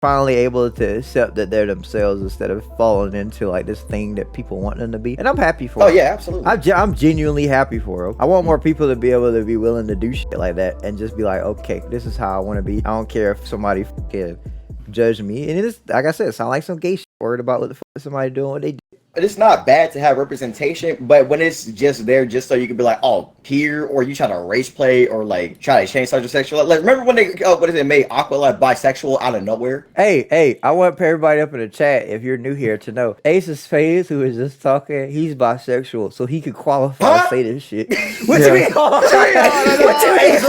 finally able to accept that they're themselves instead of falling into like this thing that people want them to be. And I'm happy for them. Yeah, absolutely. I'm genuinely happy for them. I want more people to be able to be willing to do shit like that and just be like, okay, this is how I want to be. I don't care if somebody fucking judge me. And it is, like I said, it sound like some gay shit. Worried about what the fuck is somebody doing what they do. It's not bad to have representation, but when it's just there just so you can be like, oh, here, or you try to race play or like try to change subject sexual. Like, remember when they made Aqua like bisexual out of nowhere? Hey, I want everybody up in the chat, if you're new here, to know Ace's face, who is just talking, he's bisexual, so he could qualify to say this shit. What you mean? What you mean?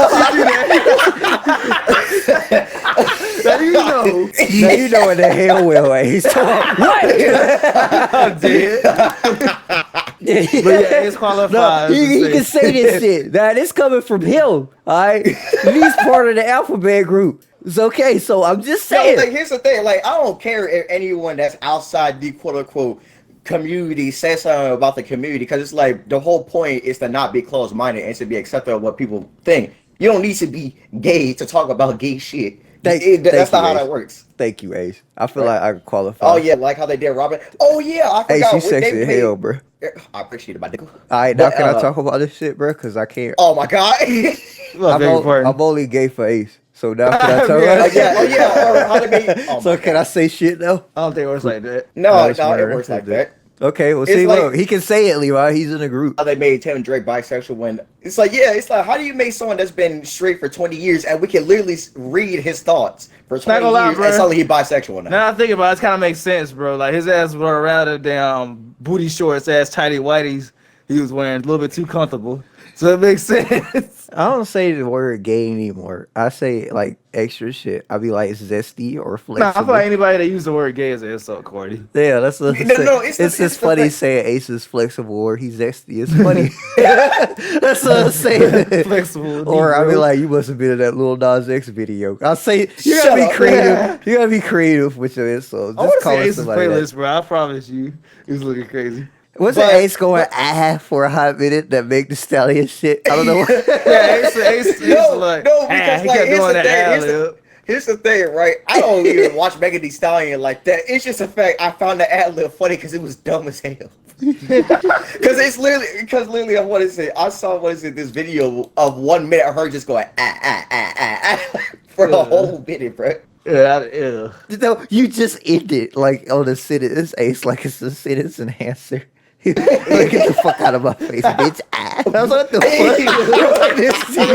Now you know what the hell will Ace. What? I'm dead. But yeah, Ace qualifies. No, he can say this shit. Now this coming from him. Alright? He's part of the alphabet group. It's okay, so I'm just saying. No, like, here's the thing, like, I don't care if anyone that's outside the quote unquote community says something about the community, because it's like the whole point is to not be closed minded and to be accepting of what people think. You don't need to be gay to talk about gay shit. That's not how that works. Thank you, Ace. I feel like I can qualify. Oh yeah, like how they did Robin. Oh yeah, I forgot. Ace, you sexy as hell, bro. I appreciate it, my nigga. Alright, now can I talk about this shit, bro? Because I can't. Oh my god. I'm only gay for Ace. So now can I talk about it? How they made, so can I say shit now? I don't think it works like that. No, it works like that. Okay, well, see, look, he can say it, Levi. He's in the group. How they made Tim Drake bisexual when it's like, how do you make someone that's been straight for 20 years and we can literally read his thoughts for 20 years and suddenly he's bisexual now? Now I think about it, it kind of makes sense, bro. Like his ass wore around the damn booty shorts, ass tighty whities he was wearing, a little bit too comfortable. So it makes sense. I don't say the word gay anymore. I say like extra shit. I be like zesty or flexible. Nah, I feel like anybody that uses the word gay is an insult, Cordy. Yeah, that's what it's just funny saying Ace is flexible or he's zesty. It's funny. That's what I'm saying. Flexible. Or I be like, you must have been in that Lil Nas X video. I'll say you gotta be creative. You gotta be creative with your insults. Just call Ace's playlist, bro. I promise you, he was looking crazy. Wasn't Ace going for a hot minute that make the stallion shit? I don't know. Ace like, no, because like, here's the thing, right? I don't even watch Megan Thee Stallion like that. It's just a fact. I found the ad lib funny because it was dumb as hell. Because literally, I saw this video of 1 minute of her just going for the whole minute, bro. Yeah. No, you just ended like on a sentence, Ace, like it's a sentence enhancer. Get the fuck out of my face, bitch. I was like, what the fuck?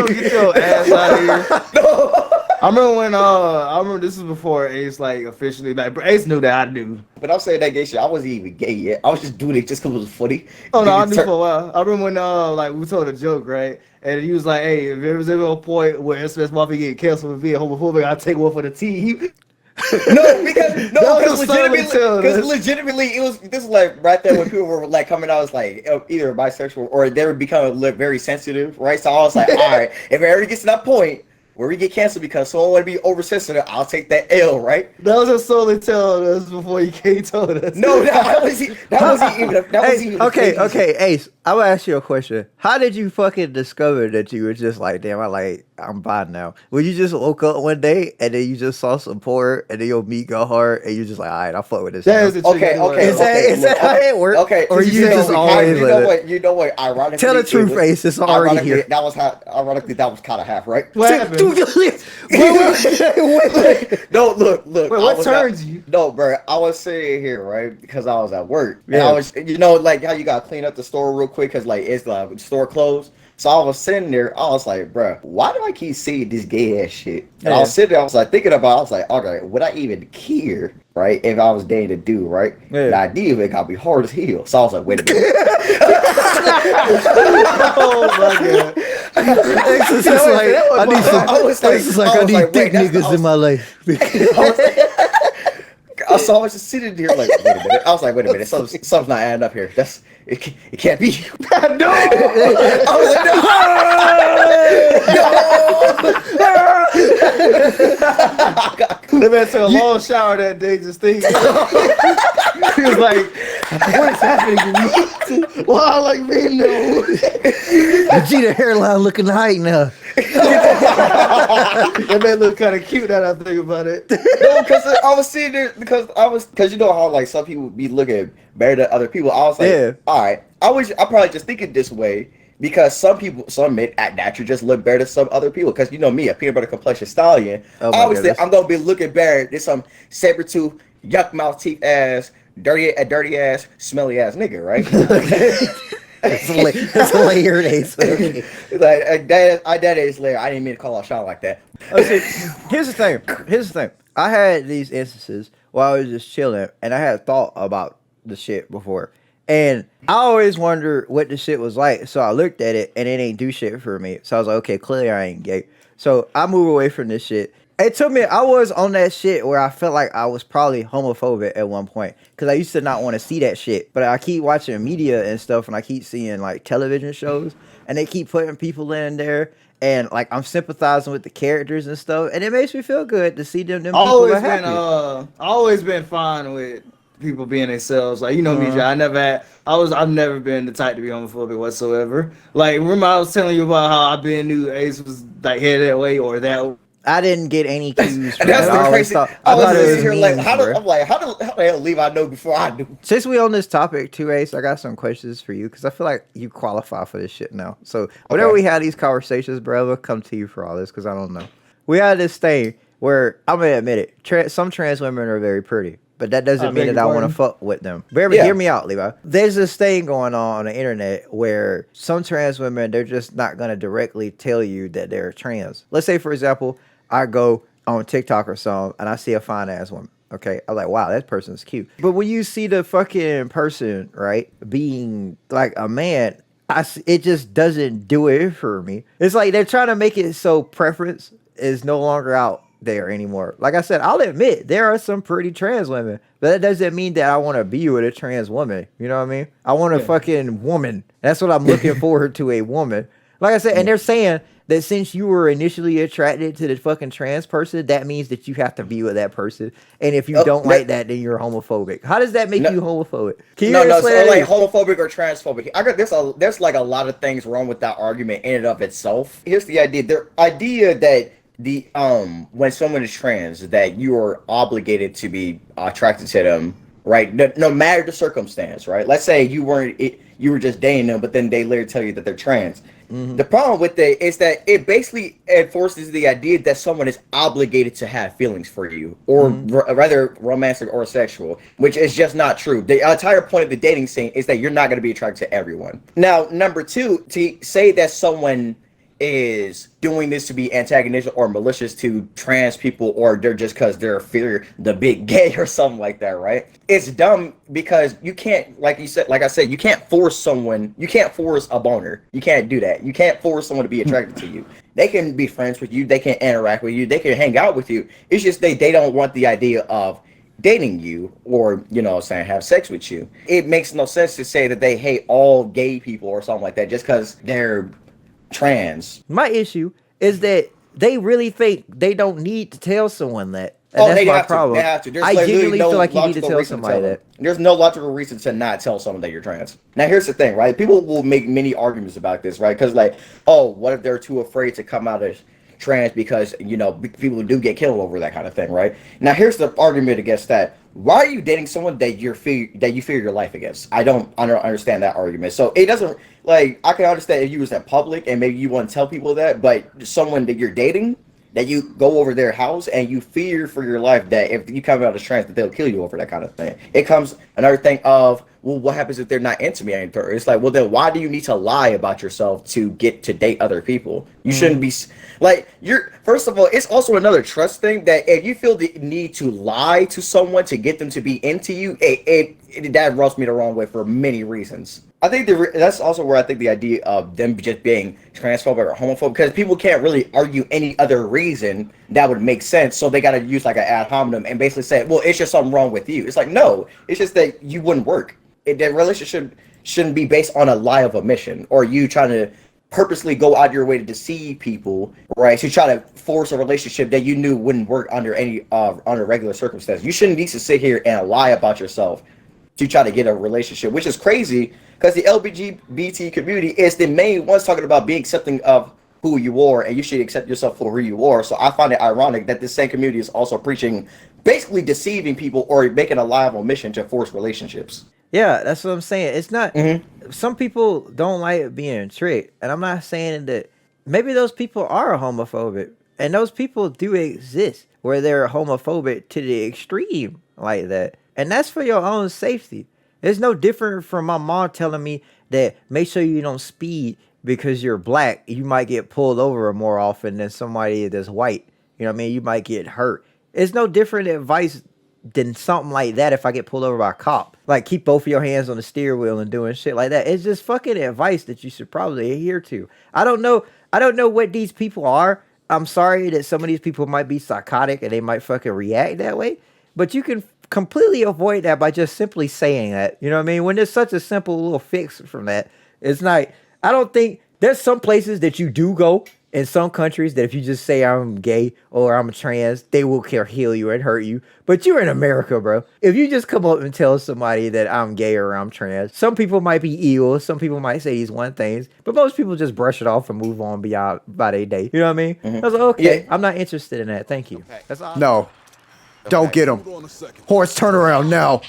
Get your ass out of here. No. I remember this was before Ace like officially like Ace knew that I knew. But I'm saying that gay shit, I wasn't even gay yet. I was just doing it just because it was funny. Oh no, I knew for a while. I remember when like we told a joke, right? And he was like, hey, if there was ever a point where SMS Mafia get canceled for being homophobic, I'll take one for the team. because legitimately this is like right there when people were like coming out as like either bisexual or they were becoming very sensitive, right? So I was like, all right, if it ever gets to that point where we get canceled because someone want to be oversensitive, I'll take that L, right? That was just solely telling us before you came told us. No, that wasn't even. Okay, Ace. I will ask you a question. How did you fucking discover that you were just like, damn, I'm bi now? When you just woke up one day and then you just saw some porn and then your meat got hard and you're just like, all right, I'll fuck with this. Is that how it works? Okay, or you just always you know what? Ironically, tell the truth, Ace. It's already here. That was kind of half, right? What happened? Wait. No, look. Wait, what turns you? No, bro. I was sitting here, right, because I was at work. Yeah. And I was, like how you got to clean up the store real quick because like it's the store closed. So I was sitting there. I was like, bro, why do I keep seeing this gay ass shit? And I was sitting there. I was like thinking about. I was like, okay, would I even care, right, if I was dating a dude, right? Yeah. The idea of it got me hard as hell. So I was like, wait a minute. Oh my god. I need thick niggas in my life. So I was just sitting here like, wait a minute. I was like, wait a minute. Something's not adding up here. It can't be. No. I was like, no. The man took a long shower that day just thinking. He was like, what is happening to me? Well, I like me, no. Vegeta hairline looking high now. That man look kind of cute now that I think about it. No, because I was sitting there because you know how like some people be looking better than other people. I was like, Yeah. all right, I probably just thinking this way because some men at naturally just look better than some other people. Because you know me, a peanut butter complexion stallion. Oh my Obviously, goodness. I'm gonna be looking better than some saber tooth, yuck mouth teeth ass, dirty ass, smelly ass nigga, right? It's layered ace. Okay. Like that is layer. I didn't mean to call out Sean like that. Oh, see, here's the thing. Here's the thing. I had these instances while I was just chilling, and I had thought about the shit before. And I always wonder what the shit was like. So I looked at it, and it ain't do shit for me. So I was like, okay, clearly I ain't gay. So I move away from this shit. It took me, I was on that shit where I felt like I was probably homophobic at one point. Because I used to not want to see that shit. But I keep watching media and stuff, and I keep seeing like television shows, and they keep putting people in there. And like I'm sympathizing with the characters and stuff, and it makes me feel good to see them people are happy. Always been fine with people being themselves. Like, you know me, Jay, I've never been the type to be homophobic whatsoever. Like, remember I was telling you about how I knew Ace was like headed that way or that. I didn't get any cues. From That's it. the I crazy. thought I was it sitting was here like, memes, how bro. the hell leave I know before I do? Since we on this topic too, Ace, I got some questions for you because I feel like you qualify for this shit now. So whenever we have these conversations, bro, we'll come to you for all this because I don't know. We had this thing where I'm gonna admit it. Some trans women are very pretty, but that doesn't mean that I want to fuck with them. But hear me out, Levi. There's this thing going on the internet where some trans women, they're just not gonna directly tell you that they're trans. Let's say, for example, I go on TikTok or something, and I see a fine ass woman. Okay, I'm like, wow, that person's cute. But when you see the fucking person, right, being like a man, it just doesn't do it for me. It's like they're trying to make it so preference is no longer out there anymore. Like I said, I'll admit there are some pretty trans women, but that doesn't mean that I want to be with a trans woman. You know what I mean? I want a fucking woman. That's what I'm looking forward to, a woman. Like I said, and they're saying that since you were initially attracted to the fucking trans person, that means that you have to be with that person. And if you don't like that, then you're homophobic. How does that make you homophobic? Can you so like homophobic or transphobic. I got there's like a lot of things wrong with that argument in and of itself. Here's the idea. The idea that the when someone is trans, that you are obligated to be attracted to them, right? No matter the circumstance, right? Let's say you were just dating them, but then they later tell you that they're trans. The problem with it is that it basically enforces the idea that someone is obligated to have feelings for you, or rather romantic or sexual, which is just not true. The entire point of the dating scene is that you're not going to be attracted to everyone. Now, number two, to say that someone is doing this to be antagonistic or malicious to trans people, or they're just because they're fear the big gay or something like that, right? It's dumb because you can't, like I said, you can't force someone, you can't force a boner. You can't do that. You can't force someone to be attracted to you. They can be friends with you, they can interact with you, they can hang out with you. It's just they don't want the idea of dating you or, you know, have sex with you. It makes no sense to say that they hate all gay people or something like that just because they're trans. My issue is that they really think they don't need to tell someone that. And that's my problem. They have to. There's I genuinely feel like you need to tell somebody that. There's no logical reason to not tell someone that you're trans. Now, here's the thing, right? People will make many arguments about this, right? Because, like, oh, what if they're too afraid to come out as trans because, you know, people do get killed over that kind of thing, right? Now, here's the argument against that. Why are you dating someone that you fear your life against? I don't understand that argument. So it doesn't, like, I can understand if you was in public and maybe you want to tell people that, but someone that you're dating, that you go over their house and you fear for your life that if you come out as trans that they'll kill you over that kind of thing. It comes another thing of, well, what happens if they're not into me anymore? It's like, well, then why do you need to lie about yourself to get to date other people? You shouldn't be like, first of all, it's also another trust thing that if you feel the need to lie to someone to get them to be into you, that rubs me the wrong way for many reasons. I think that's also where I think the idea of them just being transphobic or homophobic, because people can't really argue any other reason that would make sense, so they got to use like an ad hominem and basically say, well, it's just something wrong with you. It's like, no, it's just that you wouldn't work. That relationship shouldn't be based on a lie of omission, or you trying to purposely go out of your way to deceive people, right? To try to force a relationship that you knew wouldn't work under any under regular circumstances. You shouldn't need to sit here and lie about yourself to try to get a relationship, which is crazy because the LGBT community is the main ones talking about being accepting of who you are, and you should accept yourself for who you are. So I find it ironic that this same community is also preaching, basically deceiving people or making a liable mission to force relationships. Yeah, that's what I'm saying. It's not. Some people don't like being tricked, and I'm not saying that. Maybe those people are homophobic, and those people do exist where they're homophobic to the extreme like that, and that's for your own safety. It's no different from my mom telling me that make sure you don't speed because you're black. You might get pulled over more often than somebody that's white. You know what I mean? You might get hurt. It's no different advice than something like that if I get pulled over by a cop. Like, keep both of your hands on the steering wheel and doing shit like that. It's just fucking advice that you should probably adhere to. I don't know what these people are. I'm sorry that some of these people might be psychotic and they might fucking react that way. But you can completely avoid that by just simply saying that. You know what I mean? When there's such a simple little fix from that, it's not. I don't think there's some places that you do go in some countries that if you just say I'm gay or I'm trans, they will heal you and hurt you. But you're in America, bro. If you just come up and tell somebody that I'm gay or I'm trans, some people might be evil. Some people might say these one things, but most people just brush it off and move on beyond by their day. You know what I mean? I was like, okay, yeah. I'm not interested in that. Thank you. That's all. No. Don't get him. Horse, turn around now.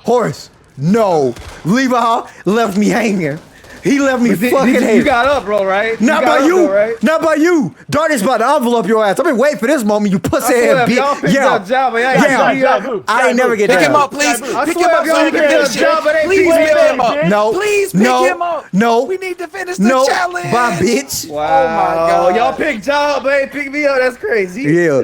Horse, no. Levi left me hanging. He left me fucking hanging. You got up, bro, right? Not by you. Though, right? Not by you. Darty's about to envelope your ass. I've been waiting for this moment, you pussy ass bitch. Yeah. I ain't never get Pick down. him up, please. Pick him up so he can finish it. Please pick him up. No. Please pick him up. No. We need to finish the challenge. Bye, bitch. Wow. Oh my God. Y'all picked Job, babe. Pick me up. That's crazy. Yeah.